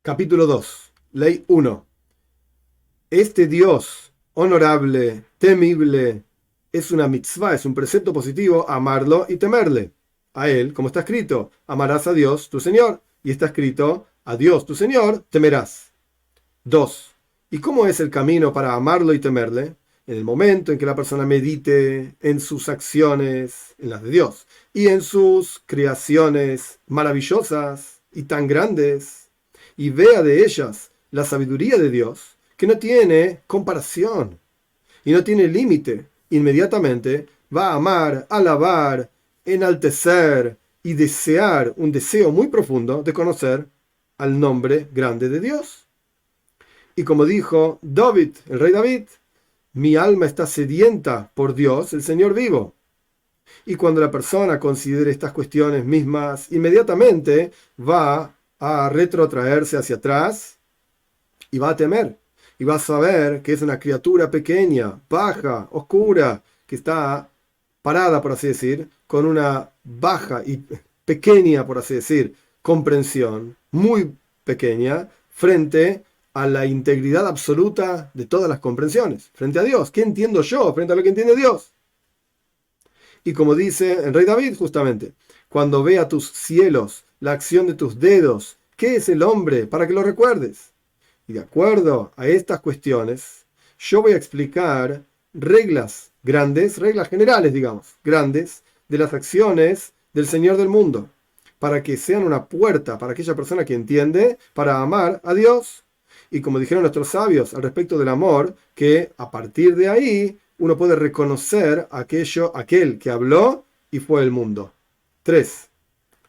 Capítulo 2. Ley 1. Este Dios honorable, temible, es una mitzvah, es un precepto positivo amarlo y temerle. A él, como está escrito, amarás a Dios tu Señor. Y está escrito, a Dios tu Señor temerás. 2. ¿Y cómo es el camino para amarlo y temerle? En el momento en que la persona medite en sus acciones, en las de Dios, y en sus creaciones maravillosas y tan grandes, y vea de ellas la sabiduría de Dios, que no tiene comparación y no tiene límite, inmediatamente va a amar, alabar, enaltecer y desear un deseo muy profundo de conocer al nombre grande de Dios. Y como dijo David, el rey David, mi alma está sedienta por Dios, el Señor vivo. Y cuando la persona considere estas cuestiones mismas, inmediatamente va a retrotraerse hacia atrás y va a temer. Y va a saber que es una criatura pequeña, baja, oscura, que está parada, por así decir, con una baja y pequeña, por así decir, comprensión, muy pequeña, frente a la integridad absoluta de todas las comprensiones, frente a Dios. ¿Qué entiendo yo frente a lo que entiende Dios? Y como dice el rey David, justamente, cuando vea tus cielos, la acción de tus dedos, ¿qué es el hombre para que lo recuerdes? Y de acuerdo a estas cuestiones, yo voy a explicar reglas grandes, reglas generales, digamos, grandes, de las acciones del Señor del mundo, para que sean una puerta para aquella persona que entiende, para amar a Dios. Y como dijeron nuestros sabios al respecto del amor, que a partir de ahí uno puede reconocer aquel que habló y fue el mundo. 3.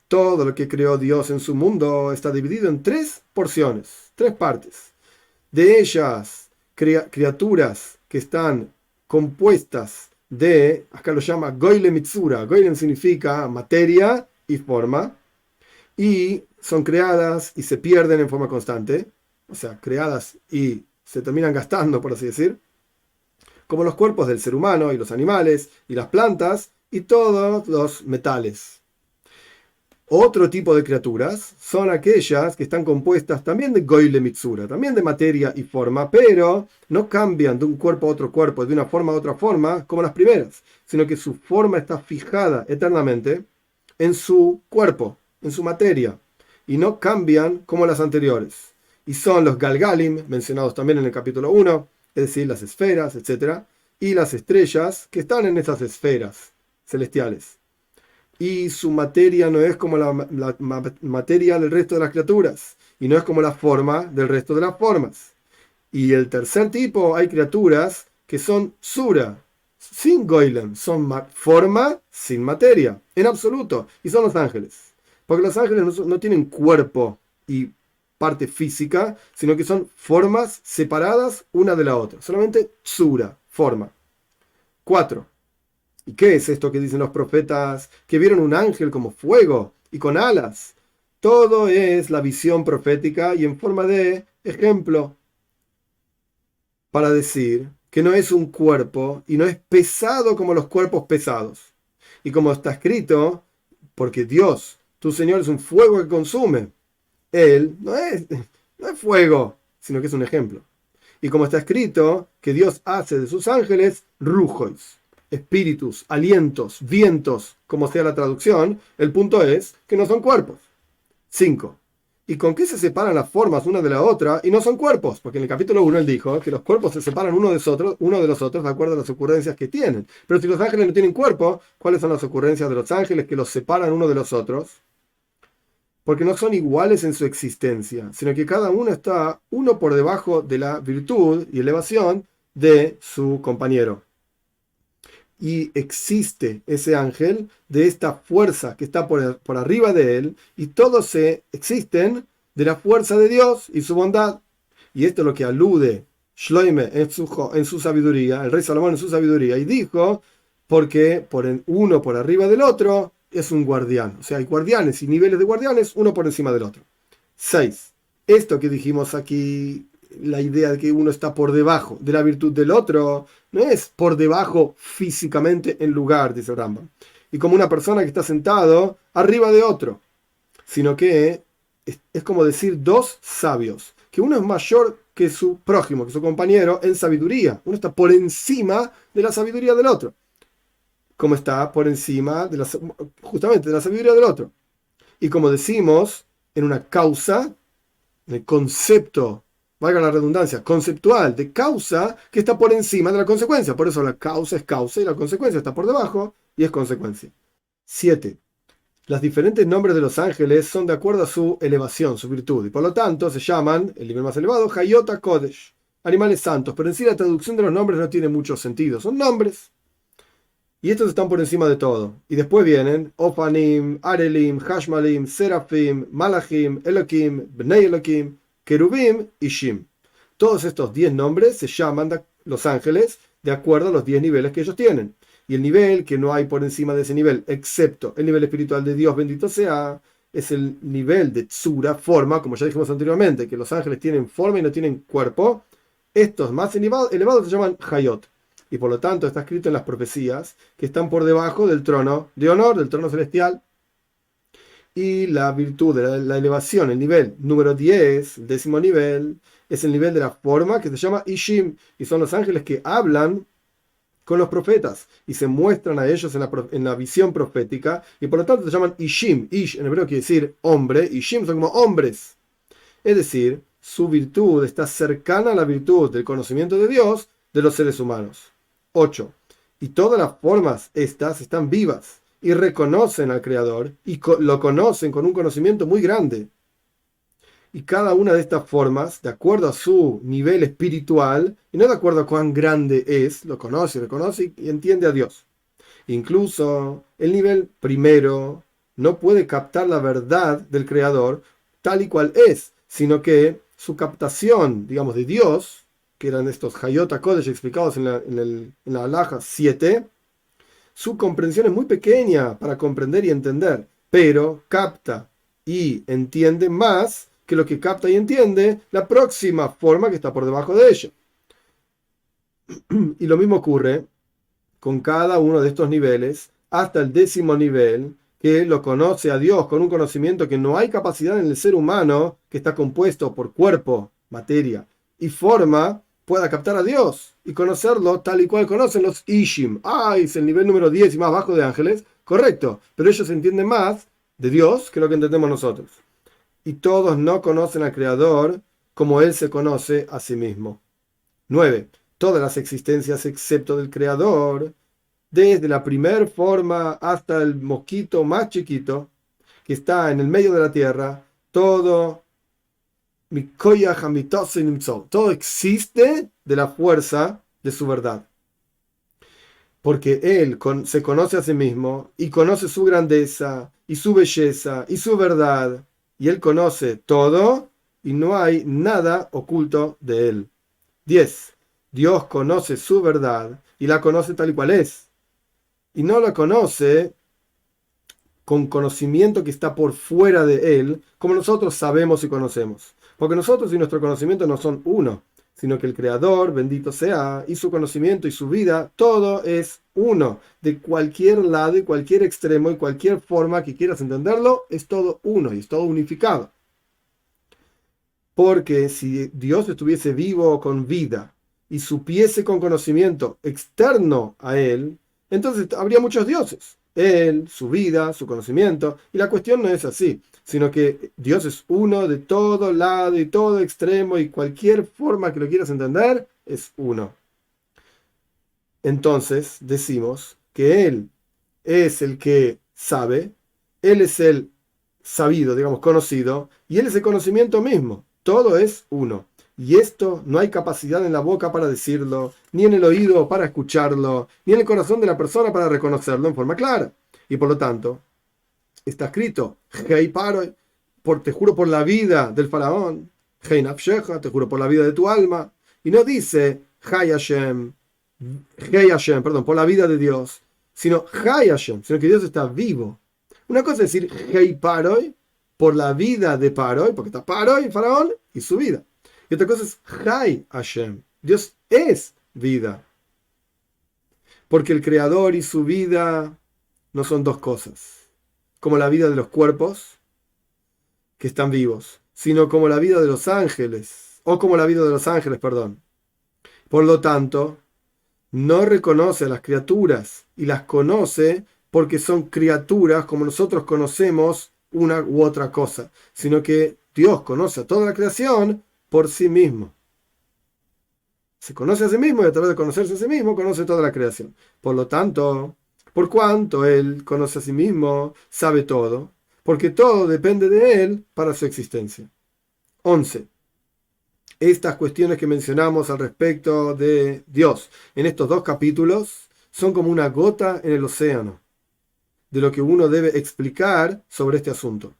Todo lo que creó Dios en su mundo está dividido en tres porciones, tres partes. De ellas, criaturas que están compuestas de, acá lo llama Goylem Mitsura. Goylem significa materia y forma, y son creadas y se pierden en forma constante, o sea, creadas y se terminan gastando, por así decir, como los cuerpos del ser humano y los animales y las plantas y todos los metales. Otro tipo de criaturas son aquellas que están compuestas también de Goyle Mitsura, también de materia y forma, pero no cambian de un cuerpo a otro cuerpo, de una forma a otra forma, como las primeras, sino que su forma está fijada eternamente en su cuerpo, en su materia, y no cambian como las anteriores. Y son los Galgalim, mencionados también en el capítulo 1, es decir, las esferas, etc., y las estrellas que están en esas esferas celestiales. Y su materia no es como la materia del resto de las criaturas, y no es como la forma del resto de las formas. Y el tercer tipo, hay criaturas que son sura, sin goylem, son forma sin materia, en absoluto, y son los ángeles. Porque los ángeles no tienen cuerpo y parte física, sino que son formas separadas una de la otra, solamente sura, forma. 4. ¿Y qué es esto que dicen los profetas? Que vieron un ángel como fuego y con alas. Todo es la visión profética y en forma de ejemplo para decir que no es un cuerpo y no es pesado como los cuerpos pesados. Y como está escrito, porque Dios, tu Señor, es un fuego que consume. Él no es fuego, sino que es un ejemplo. Y como está escrito, que Dios hace de sus ángeles rujos, espíritus, alientos, vientos, como sea la traducción, el punto es que no son cuerpos. 5. ¿Y con qué se separan las formas una de la otra y no son cuerpos? Porque en el capítulo 1 él dijo que los cuerpos se separan uno de los otros de acuerdo a las ocurrencias que tienen. Pero si los ángeles no tienen cuerpo, ¿cuáles son las ocurrencias de los ángeles que los separan uno de los otros? Porque no son iguales en su existencia, sino que cada uno está uno por debajo de la virtud y elevación de su compañero. Y existe ese ángel de esta fuerza que está por arriba de él, y todos existen de la fuerza de Dios y su bondad. Y esto es lo que alude Shloime en su sabiduría, el rey Salomón en su sabiduría, y dijo, porque uno por arriba del otro es un guardián. O sea, hay guardianes y niveles de guardianes, uno por encima del otro. 6. Esto que dijimos aquí, la idea de que uno está por debajo de la virtud del otro, no es por debajo físicamente en lugar, dice Rambam, y como una persona que está sentado arriba de otro, sino que es como decir dos sabios, que uno es mayor que su prójimo, que su compañero en sabiduría. Uno está por encima de la sabiduría del otro, como está por encima de justamente de la sabiduría del otro. Y como decimos, en una causa, en el concepto, valga la redundancia, conceptual de causa, que está por encima de la consecuencia. Por eso la causa es causa y la consecuencia está por debajo y es consecuencia. 7. Los diferentes nombres de los ángeles son de acuerdo a su elevación, su virtud, y por lo tanto se llaman, el nivel más elevado, Hayota Kodesh, animales santos, pero en sí la traducción de los nombres no tiene mucho sentido, son nombres. Y estos están por encima de todo. Y después vienen Ofanim, Arelim, Hashmalim, Serafim, Malachim, Elohim, Bnei Elohim, Kerubim y Shim. Todos estos 10 nombres se llaman los ángeles de acuerdo a los 10 niveles que ellos tienen. Y el nivel que no hay por encima de ese nivel, excepto el nivel espiritual de Dios, bendito sea, es el nivel de Tsura, forma, como ya dijimos anteriormente, que los ángeles tienen forma y no tienen cuerpo. Estos más elevados se llaman Hayot. Y por lo tanto está escrito en las profecías que están por debajo del trono de honor, del trono celestial. Y la virtud de la elevación, el nivel número 10, el 10º nivel, es el nivel de la forma que se llama Ishim. Y son los ángeles que hablan con los profetas y se muestran a ellos en la visión profética. Y por lo tanto se llaman Ishim. Ish en hebreo quiere decir hombre. Ishim son como hombres. Es decir, su virtud está cercana a la virtud del conocimiento de Dios de los seres humanos. 8. Y todas las formas estas están vivas y reconocen al Creador y lo conocen con un conocimiento muy grande. Y cada una de estas formas, de acuerdo a su nivel espiritual, y no de acuerdo a cuán grande es, lo conoce, reconoce y entiende a Dios. Incluso el nivel primero no puede captar la verdad del Creador tal y cual es, sino que su captación, digamos, de Dios, que eran estos Hayot HaKodesh explicados en la Halajá 7, su comprensión es muy pequeña para comprender y entender, pero capta y entiende más que lo que capta y entiende la próxima forma que está por debajo de ella. Y lo mismo ocurre con cada uno de estos niveles, hasta el 10º nivel, que lo conoce a Dios con un conocimiento que no hay capacidad en el ser humano, que está compuesto por cuerpo, materia y forma, pueda captar a Dios y conocerlo tal y cual conocen los Ishim. Es el nivel número 10 y más bajo de ángeles. Correcto, pero ellos entienden más de Dios que lo que entendemos nosotros. Y todos no conocen al Creador como Él se conoce a sí mismo. 9. Todas las existencias excepto del Creador, desde la primer forma hasta el mosquito más chiquito que está en el medio de la tierra, todo existe de la fuerza de su verdad. Porque Él se conoce a sí mismo y conoce su grandeza y su belleza y su verdad. Y Él conoce todo y no hay nada oculto de Él. 10. Dios conoce su verdad y la conoce tal y cual es. Y no la conoce con conocimiento que está por fuera de Él, como nosotros sabemos y conocemos. Porque nosotros y nuestro conocimiento no son uno, sino que el Creador, bendito sea, y su conocimiento y su vida, todo es uno. De cualquier lado y cualquier extremo y cualquier forma que quieras entenderlo, es todo uno y es todo unificado. Porque si Dios estuviese vivo con vida y supiese con conocimiento externo a Él, entonces habría muchos dioses. Él, su vida, su conocimiento. Y la cuestión no es así, sino que Dios es uno de todo lado y todo extremo y cualquier forma que lo quieras entender, es uno. Entonces decimos que Él es el que sabe, Él es el sabido, digamos, conocido, y Él es el conocimiento mismo. Todo es uno. Y esto no hay capacidad en la boca para decirlo, ni en el oído para escucharlo, ni en el corazón de la persona para reconocerlo en forma clara. Y por lo tanto, está escrito, Hei Paroi, te juro por la vida del faraón, Hei Nafshecha, te juro por la vida de tu alma. Y no dice, Hei Hashem, perdón, por la vida de Dios, sino Hei Hashem, sino que Dios está vivo. Una cosa es decir, Hei Paroi, por la vida de Paroi, porque está Paroi, faraón, y su vida. Y otra cosa es Hei Hashem. Dios es vida. Porque el Creador y su vida no son dos cosas. Como la vida de los cuerpos, que están vivos, sino como la vida de los ángeles, o como la vida de los ángeles, perdón. Por lo tanto, no reconoce a las criaturas y las conoce porque son criaturas como nosotros conocemos una u otra cosa, sino que Dios conoce a toda la creación por sí mismo. Se conoce a sí mismo y a través de conocerse a sí mismo conoce toda la creación. Por lo tanto, por cuanto Él conoce a sí mismo, sabe todo, porque todo depende de Él para su existencia. 11. Estas cuestiones que mencionamos al respecto de Dios en estos dos capítulos son como una gota en el océano de lo que uno debe explicar sobre este asunto.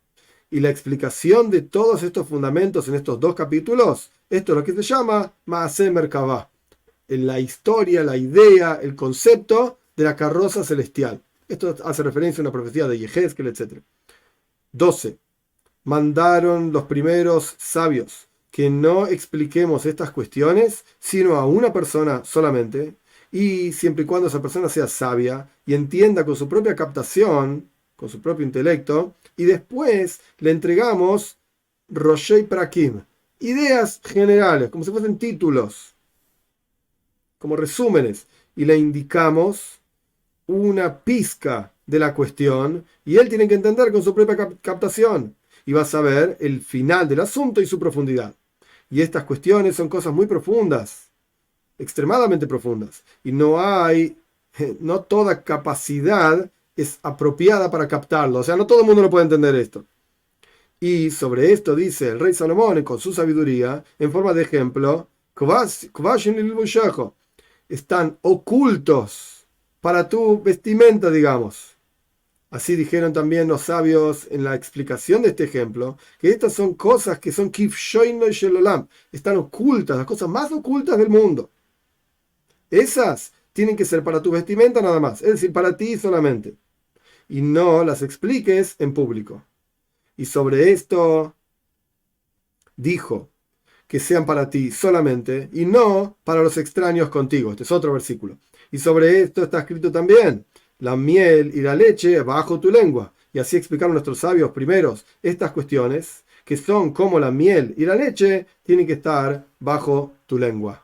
Y la explicación de todos estos fundamentos en estos dos capítulos, esto es lo que se llama Maaseh Merkavah, en la historia, la idea, el concepto de la carroza celestial. Esto hace referencia a una profecía de Yehezkel, etc. 12. Mandaron los primeros sabios que no expliquemos estas cuestiones, sino a una persona solamente, y siempre y cuando esa persona sea sabia y entienda con su propia captación, con su propio intelecto, y después le entregamos Roshei Prakim, ideas generales, como si fuesen títulos, como resúmenes, y le indicamos una pizca de la cuestión, y él tiene que entender con su propia captación, y va a saber el final del asunto y su profundidad. Y estas cuestiones son cosas muy profundas, extremadamente profundas, y no toda capacidad es apropiada para captarlo, o sea, no todo el mundo lo puede entender esto. Y sobre esto dice el rey Salomón con su sabiduría, en forma de ejemplo, están ocultos para tu vestimenta, digamos. Así dijeron también los sabios en la explicación de este ejemplo, que estas son cosas que son kifshoino y shelolam, están ocultas, las cosas más ocultas del mundo. Esas tienen que ser para tu vestimenta nada más, es decir, para ti solamente. Y no las expliques en público. Y sobre esto dijo que sean para ti solamente y no para los extraños contigo. Este es otro versículo. Y sobre esto está escrito también: la miel y la leche bajo tu lengua. Y así explicaron nuestros sabios primeros estas cuestiones, que son como la miel y la leche, tienen que estar bajo tu lengua.